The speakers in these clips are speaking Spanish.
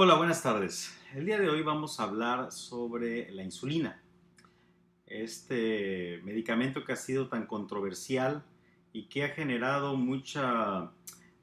Hola, buenas tardes. El día de hoy vamos a hablar sobre la insulina, este medicamento que ha sido tan controversial y que ha generado mucha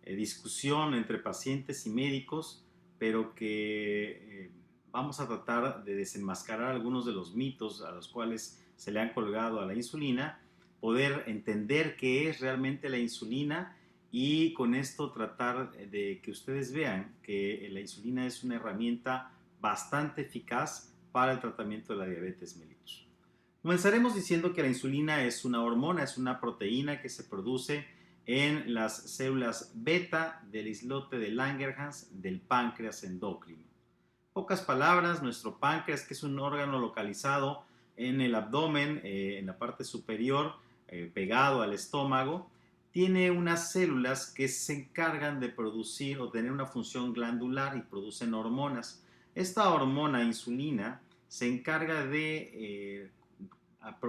discusión entre pacientes y médicos, pero que vamos a tratar de desenmascarar algunos de los mitos a los cuales se le han colgado a la insulina, poder entender qué es realmente la insulina y con esto tratar de que ustedes vean que la insulina es una herramienta bastante eficaz para el tratamiento de la diabetes mellitus. Comenzaremos diciendo que la insulina es una hormona, es una proteína que se produce en las células beta del islote de Langerhans del páncreas endocrino. Pocas palabras, nuestro páncreas, que es un órgano localizado en el abdomen, en la parte superior, pegado al estómago, tiene unas células que se encargan de producir o tener una función glandular y producen hormonas. Esta hormona insulina se encarga de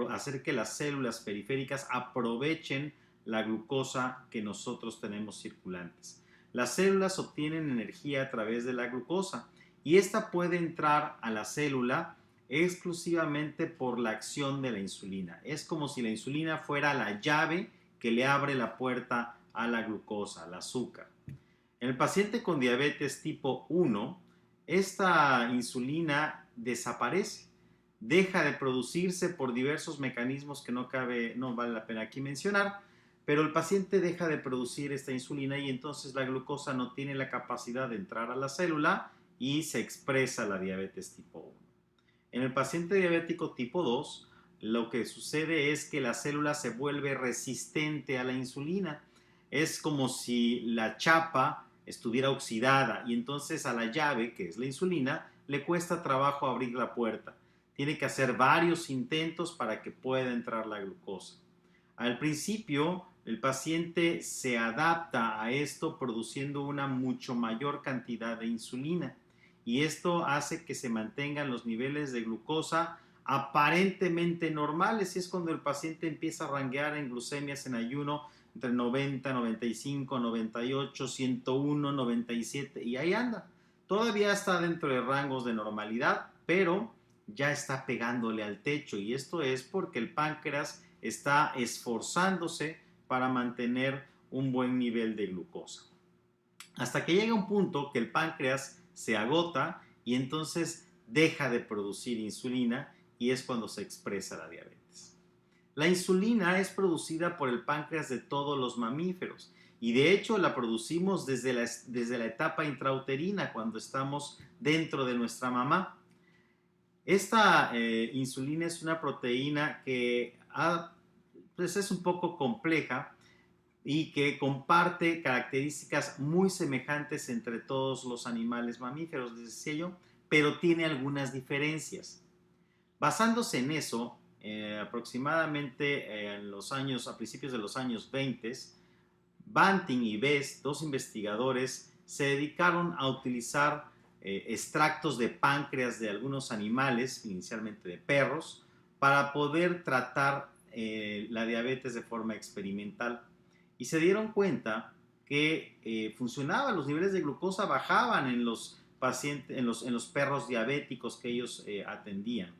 hacer que las células periféricas aprovechen la glucosa que nosotros tenemos circulantes. Las células obtienen energía a través de la glucosa y esta puede entrar a la célula exclusivamente por la acción de la insulina. Es como si la insulina fuera la llave que le abre la puerta a la glucosa, al azúcar. En el paciente con diabetes tipo 1, esta insulina desaparece, deja de producirse por diversos mecanismos que no vale la pena aquí mencionar, pero el paciente deja de producir esta insulina y entonces la glucosa no tiene la capacidad de entrar a la célula y se expresa la diabetes tipo 1. En el paciente diabético tipo 2, lo que sucede es que la célula se vuelve resistente a la insulina. Es como si la chapa estuviera oxidada y entonces a la llave, que es la insulina, le cuesta trabajo abrir la puerta. Tiene que hacer varios intentos para que pueda entrar la glucosa. Al principio, el paciente se adapta a esto produciendo una mucho mayor cantidad de insulina y esto hace que se mantengan los niveles de glucosa aparentemente normales y es cuando el paciente empieza a ranguear en glucemias en ayuno entre 90, 95, 98, 101, 97 y ahí anda. Todavía está dentro de rangos de normalidad, pero ya está pegándole al techo y esto es porque el páncreas está esforzándose para mantener un buen nivel de glucosa. Hasta que llega un punto que el páncreas se agota y entonces deja de producir insulina y es cuando se expresa la diabetes. La insulina es producida por el páncreas de todos los mamíferos y de hecho la producimos desde la etapa intrauterina cuando estamos dentro de nuestra mamá. Esta insulina es una proteína que pues es un poco compleja y que comparte características muy semejantes entre todos los animales mamíferos, les decía yo, pero tiene algunas diferencias. Basándose en eso, aproximadamente a principios de los años 20, Banting y Best, dos investigadores, se dedicaron a utilizar extractos de páncreas de algunos animales, inicialmente de perros, para poder tratar la diabetes de forma experimental. Y se dieron cuenta que funcionaba, los niveles de glucosa bajaban en los pacientes, en los perros diabéticos que ellos atendían.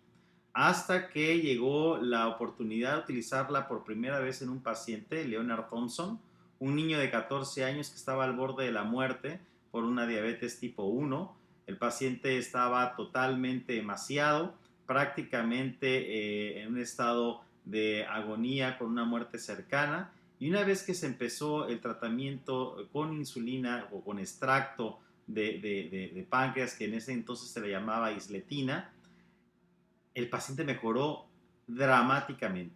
Hasta que llegó la oportunidad de utilizarla por primera vez en un paciente, Leonard Thompson, un niño de 14 años que estaba al borde de la muerte por una diabetes tipo 1. El paciente estaba totalmente emaciado, prácticamente en un estado de agonía con una muerte cercana. Y una vez que se empezó el tratamiento con insulina o con extracto de páncreas, que en ese entonces se le llamaba isletina, el paciente mejoró dramáticamente.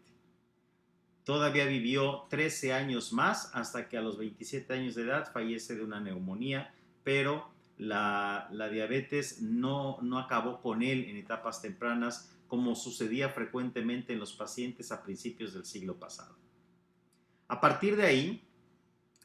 Todavía vivió 13 años más hasta que a los 27 años de edad fallece de una neumonía, pero la diabetes no acabó con él en etapas tempranas como sucedía frecuentemente en los pacientes a principios del siglo pasado. A partir de ahí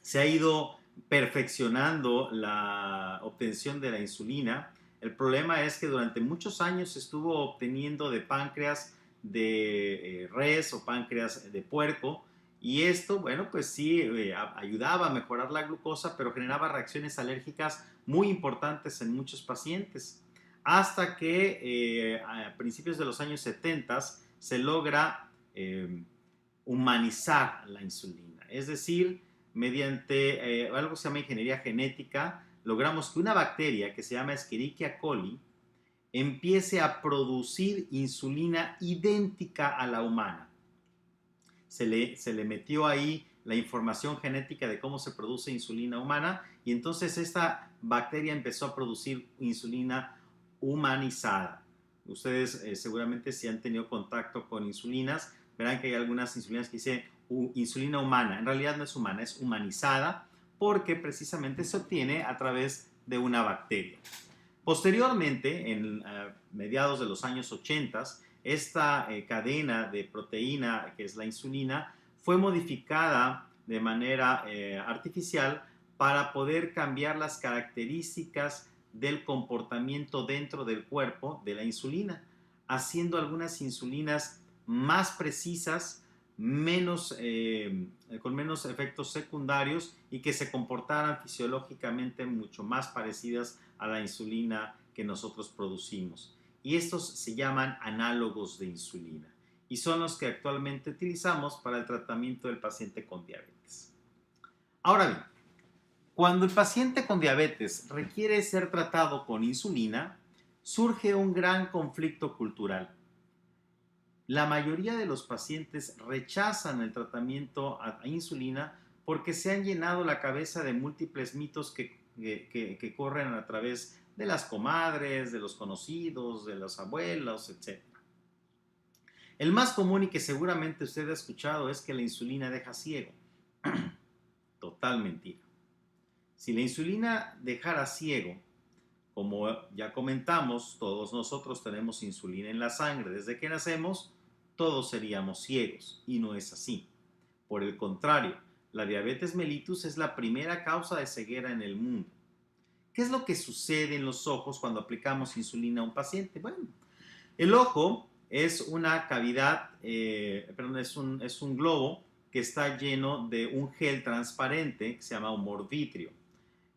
se ha ido perfeccionando la obtención de la insulina. El problema es que durante muchos años se estuvo obteniendo de páncreas de res o páncreas de puerco Y esto, bueno, pues sí, ayudaba a mejorar la glucosa, pero generaba reacciones alérgicas muy importantes en muchos pacientes. Hasta que a principios de los años 70 se logra humanizar la insulina. Es decir, mediante algo que se llama ingeniería genética, logramos que una bacteria que se llama Escherichia coli empiece a producir insulina idéntica a la humana. Se le metió ahí la información genética de cómo se produce insulina humana y entonces esta bacteria empezó a producir insulina humanizada. Ustedes seguramente si han tenido contacto con insulinas, verán que hay algunas insulinas que dicen insulina humana. En realidad no es humana, es humanizada porque precisamente se obtiene a través de una bacteria. Posteriormente, en mediados de los años 80, esta cadena de proteína, que es la insulina, fue modificada de manera artificial para poder cambiar las características del comportamiento dentro del cuerpo de la insulina, haciendo algunas insulinas más precisas, con menos efectos secundarios y que se comportaran fisiológicamente mucho más parecidas a la insulina que nosotros producimos. Y estos se llaman análogos de insulina y son los que actualmente utilizamos para el tratamiento del paciente con diabetes. Ahora bien, cuando el paciente con diabetes requiere ser tratado con insulina, surge un gran conflicto cultural. La mayoría de los pacientes rechazan el tratamiento a insulina porque se han llenado la cabeza de múltiples mitos que corren a través de las comadres, de los conocidos, de los abuelos, etc. El más común y que seguramente usted ha escuchado es que la insulina deja ciego. Total mentira. Si la insulina dejara ciego, como ya comentamos, todos nosotros tenemos insulina en la sangre desde que nacemos, todos seríamos ciegos, y no es así. Por el contrario, la diabetes mellitus es la primera causa de ceguera en el mundo. ¿Qué es lo que sucede en los ojos cuando aplicamos insulina a un paciente? Bueno, el ojo es una cavidad, es un globo que está lleno de un gel transparente que se llama humor vítreo.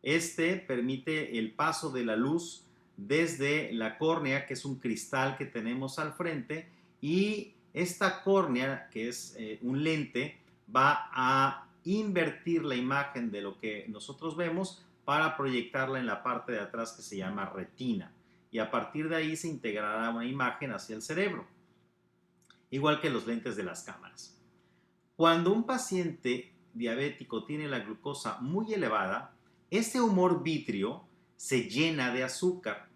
Este permite el paso de la luz desde la córnea, que es un cristal que tenemos al frente, y esta córnea, que es un lente, va a invertir la imagen de lo que nosotros vemos para proyectarla en la parte de atrás que se llama retina. Y a partir de ahí se integrará una imagen hacia el cerebro, igual que los lentes de las cámaras. Cuando un paciente diabético tiene la glucosa muy elevada, este humor vítreo se llena de azúcar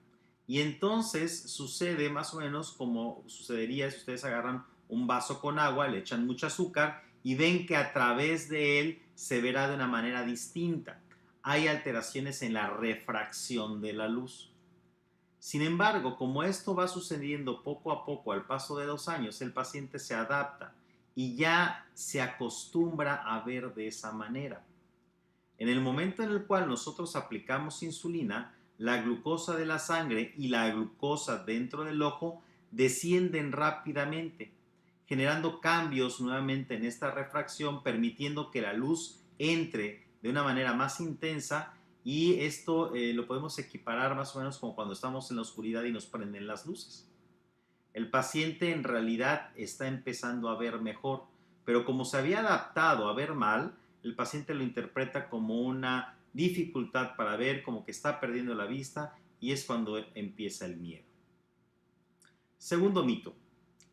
y entonces sucede más o menos como sucedería si ustedes agarran un vaso con agua, le echan mucho azúcar y ven que a través de él se verá de una manera distinta. Hay alteraciones en la refracción de la luz. Sin embargo, como esto va sucediendo poco a poco al paso de los años, el paciente se adapta y ya se acostumbra a ver de esa manera. En el momento en el cual nosotros aplicamos insulina, la glucosa de la sangre y la glucosa dentro del ojo descienden rápidamente, generando cambios nuevamente en esta refracción, permitiendo que la luz entre de una manera más intensa y esto lo podemos equiparar más o menos como cuando estamos en la oscuridad y nos prenden las luces. El paciente en realidad está empezando a ver mejor, pero como se había adaptado a ver mal, el paciente lo interpreta como una dificultad para ver, como que está perdiendo la vista y es cuando empieza el miedo. Segundo mito,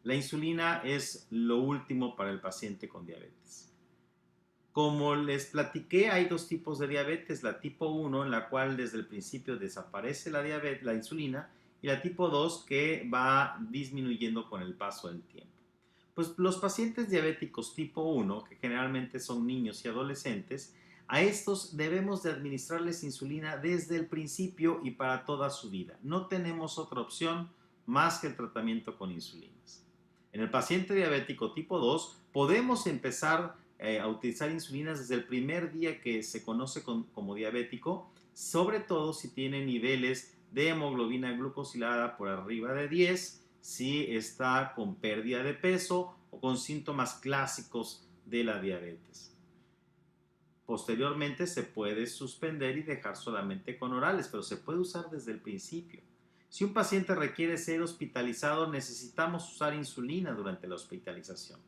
la insulina es lo último para el paciente con diabetes. Como les platiqué, hay dos tipos de diabetes, la tipo 1 en la cual desde el principio desaparece la insulina y la tipo 2 que va disminuyendo con el paso del tiempo. Pues los pacientes diabéticos tipo 1, que generalmente son niños y adolescentes, a estos debemos de administrarles insulina desde el principio y para toda su vida. No tenemos otra opción más que el tratamiento con insulinas. En el paciente diabético tipo 2 podemos empezar a utilizar insulinas desde el primer día que se conoce como diabético, sobre todo si tiene niveles de hemoglobina glucosilada por arriba de 10, si está con pérdida de peso o con síntomas clásicos de la diabetes. Posteriormente se puede suspender y dejar solamente con orales, pero se puede usar desde el principio. Si un paciente requiere ser hospitalizado, necesitamos usar insulina durante la hospitalización.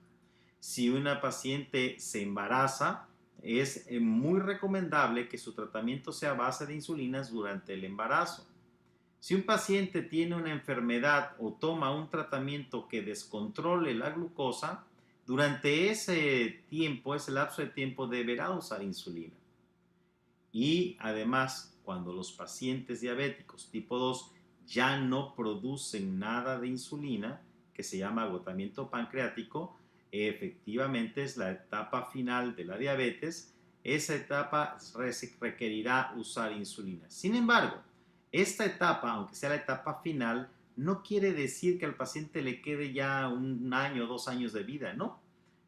Si una paciente se embaraza, es muy recomendable que su tratamiento sea a base de insulinas durante el embarazo. Si un paciente tiene una enfermedad o toma un tratamiento que descontrole la glucosa, durante ese tiempo, ese lapso de tiempo, deberá usar insulina. Y además, cuando los pacientes diabéticos tipo 2 ya no producen nada de insulina, que se llama agotamiento pancreático, efectivamente es la etapa final de la diabetes. Esa etapa requerirá usar insulina. Sin embargo, esta etapa, aunque sea la etapa final, no quiere decir que al paciente le quede ya 1 año o 2 años de vida, no.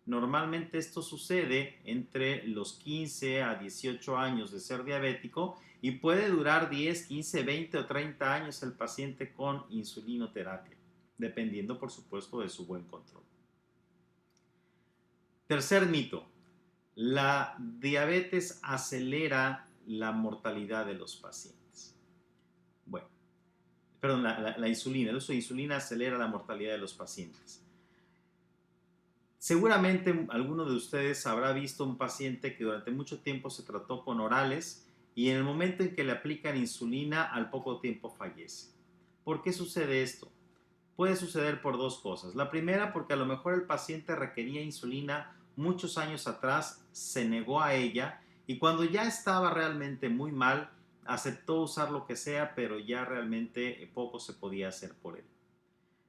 Normalmente esto sucede entre los 15 a 18 años de ser diabético y puede durar 10, 15, 20 o 30 años el paciente con insulinoterapia, dependiendo por supuesto de su buen control. Tercer mito, la diabetes acelera la mortalidad de los pacientes. Bueno, perdón, la insulina, el uso de insulina acelera la mortalidad de los pacientes. Seguramente alguno de ustedes habrá visto un paciente que durante mucho tiempo se trató con orales y en el momento en que le aplican insulina, al poco tiempo fallece. ¿Por qué sucede esto? Puede suceder por dos cosas. La primera, porque a lo mejor el paciente requería insulina muchos años atrás, se negó a ella y cuando ya estaba realmente muy mal, aceptó usar lo que sea, pero ya realmente poco se podía hacer por él.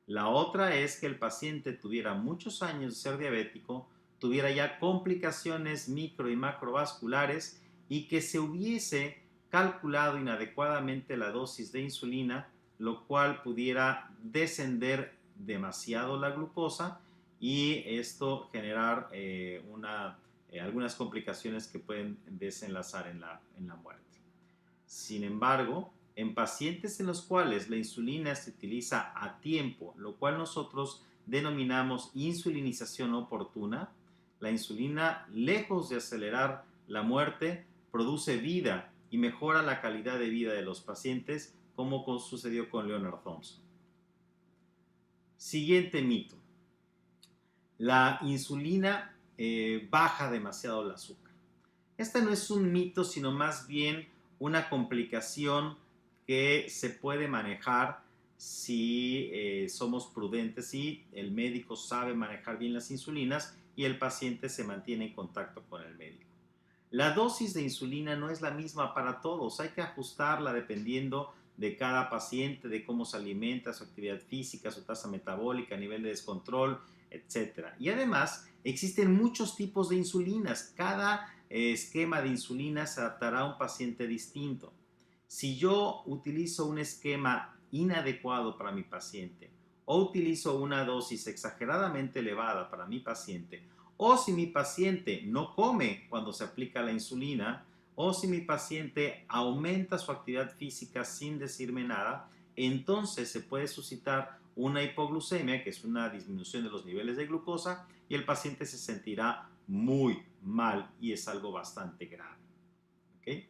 La otra es que el paciente tuviera muchos años de ser diabético, tuviera ya complicaciones micro y macrovasculares y que se hubiese calculado inadecuadamente la dosis de insulina, lo cual pudiera descender demasiado la glucosa y esto generar algunas complicaciones que pueden desenlazar en la muerte. Sin embargo, en pacientes en los cuales la insulina se utiliza a tiempo, lo cual nosotros denominamos insulinización oportuna, la insulina, lejos de acelerar la muerte, produce vida y mejora la calidad de vida de los pacientes, como sucedió con Leonard Thompson. Siguiente mito. La insulina baja demasiado el azúcar. Este no es un mito, sino más bien una complicación que se puede manejar si somos prudentes y el médico sabe manejar bien las insulinas y el paciente se mantiene en contacto con el médico. La dosis de insulina no es la misma para todos, hay que ajustarla dependiendo de cada paciente, de cómo se alimenta, su actividad física, su tasa metabólica, nivel de descontrol, etc. Y además existen muchos tipos de insulinas, cada esquema de insulina se adaptará a un paciente distinto. Si yo utilizo un esquema inadecuado para mi paciente o utilizo una dosis exageradamente elevada para mi paciente, o si mi paciente no come cuando se aplica la insulina, o si mi paciente aumenta su actividad física sin decirme nada, entonces se puede suscitar una hipoglucemia, que es una disminución de los niveles de glucosa, y el paciente se sentirá muy mal y es algo bastante grave. ¿Okay?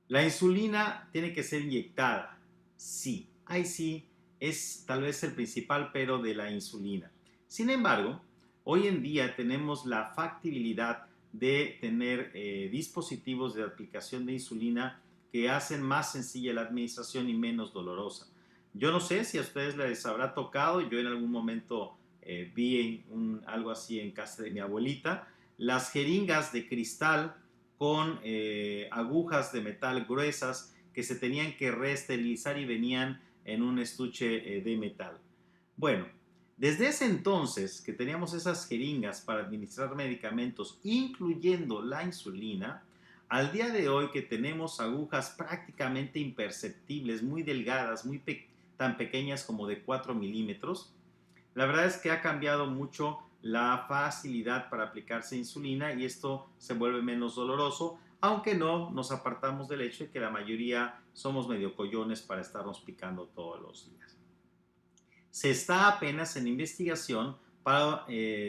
La insulina tiene que ser inyectada. Sí, ahí sí es tal vez el principal pero de la insulina. Sin embargo, hoy en día tenemos la factibilidad de tener dispositivos de aplicación de insulina que hacen más sencilla la administración y menos dolorosa. Yo no sé si a ustedes les habrá tocado, yo en algún momento vi algo así en casa de mi abuelita, las jeringas de cristal con agujas de metal gruesas que se tenían que reesterilizar y venían en un estuche de metal. Bueno, desde ese entonces que teníamos esas jeringas para administrar medicamentos, incluyendo la insulina, al día de hoy que tenemos agujas prácticamente imperceptibles, muy delgadas, tan pequeñas como de 4 milímetros, la verdad es que ha cambiado mucho la facilidad para aplicarse insulina y esto se vuelve menos doloroso, aunque no nos apartamos del hecho de que la mayoría somos medio collones para estarnos picando todos los días. Se está apenas en investigación para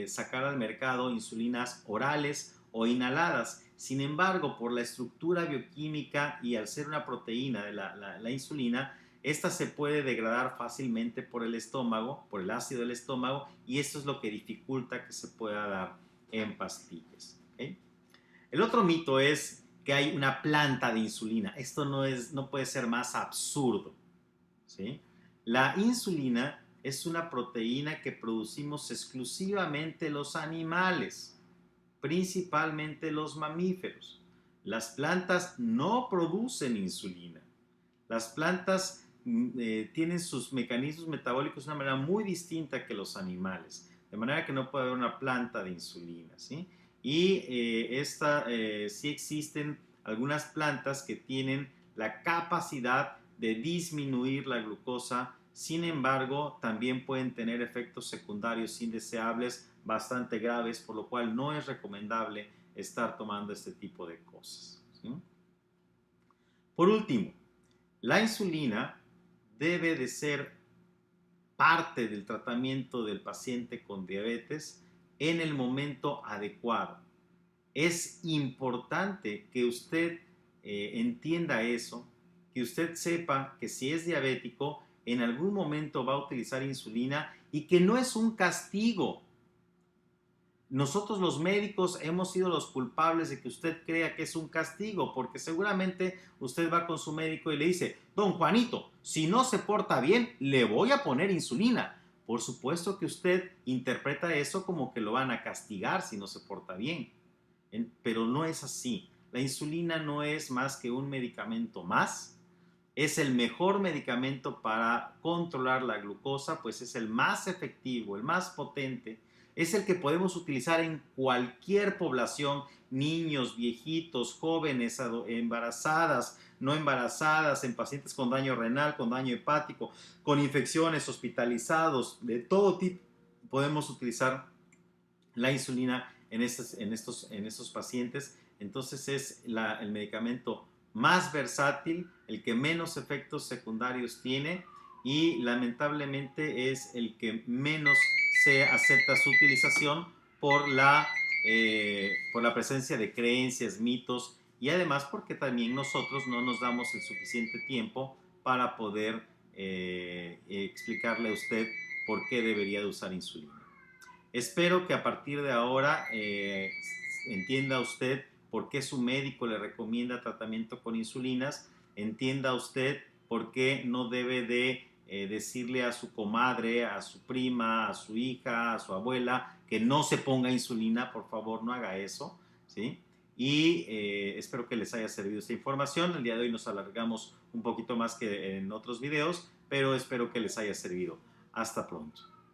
sacar al mercado insulinas orales o inhaladas. Sin embargo, por la estructura bioquímica y al ser una proteína de la insulina, esta se puede degradar fácilmente por el estómago, por el ácido del estómago, y esto es lo que dificulta que se pueda dar en pastillas. ¿Okay? El otro mito es que hay una planta de insulina. Esto no puede ser más absurdo. ¿Sí? La insulina es una proteína que producimos exclusivamente los animales, principalmente los mamíferos. Las plantas no producen insulina. Las plantas tienen sus mecanismos metabólicos de una manera muy distinta que los animales, de manera que no puede haber una planta de insulina, ¿sí? Y sí existen algunas plantas que tienen la capacidad de disminuir la glucosa. Sin embargo, también pueden tener efectos secundarios indeseables bastante graves, por lo cual no es recomendable estar tomando este tipo de cosas, ¿sí? Por último, la insulina debe de ser parte del tratamiento del paciente con diabetes en el momento adecuado. Es importante que usted entienda eso, que usted sepa que si es diabético, en algún momento va a utilizar insulina y que no es un castigo. Nosotros los médicos hemos sido los culpables de que usted crea que es un castigo, porque seguramente usted va con su médico y le dice, don Juanito, si no se porta bien, le voy a poner insulina. Por supuesto que usted interpreta eso como que lo van a castigar si no se porta bien, pero no es así. La insulina no es más que un medicamento más. Es el mejor medicamento para controlar la glucosa, pues es el más efectivo, el más potente. Es el que podemos utilizar en cualquier población, niños, viejitos, jóvenes, embarazadas, no embarazadas, en pacientes con daño renal, con daño hepático, con infecciones, hospitalizados, de todo tipo. Podemos utilizar la insulina en estos pacientes. Entonces es el medicamento más versátil, el que menos efectos secundarios tiene y lamentablemente es el que menos se acepta su utilización por la presencia de creencias, mitos y además porque también nosotros no nos damos el suficiente tiempo para poder explicarle a usted por qué debería de usar insulina. Espero que a partir de ahora entienda usted por qué su médico le recomienda tratamiento con insulinas, entienda usted por qué no debe de decirle a su comadre, a su prima, a su hija, a su abuela que no se ponga insulina, por favor no haga eso, ¿sí? Y espero que les haya servido esta información. El día de hoy nos alargamos un poquito más que en otros videos, pero espero que les haya servido. Hasta pronto.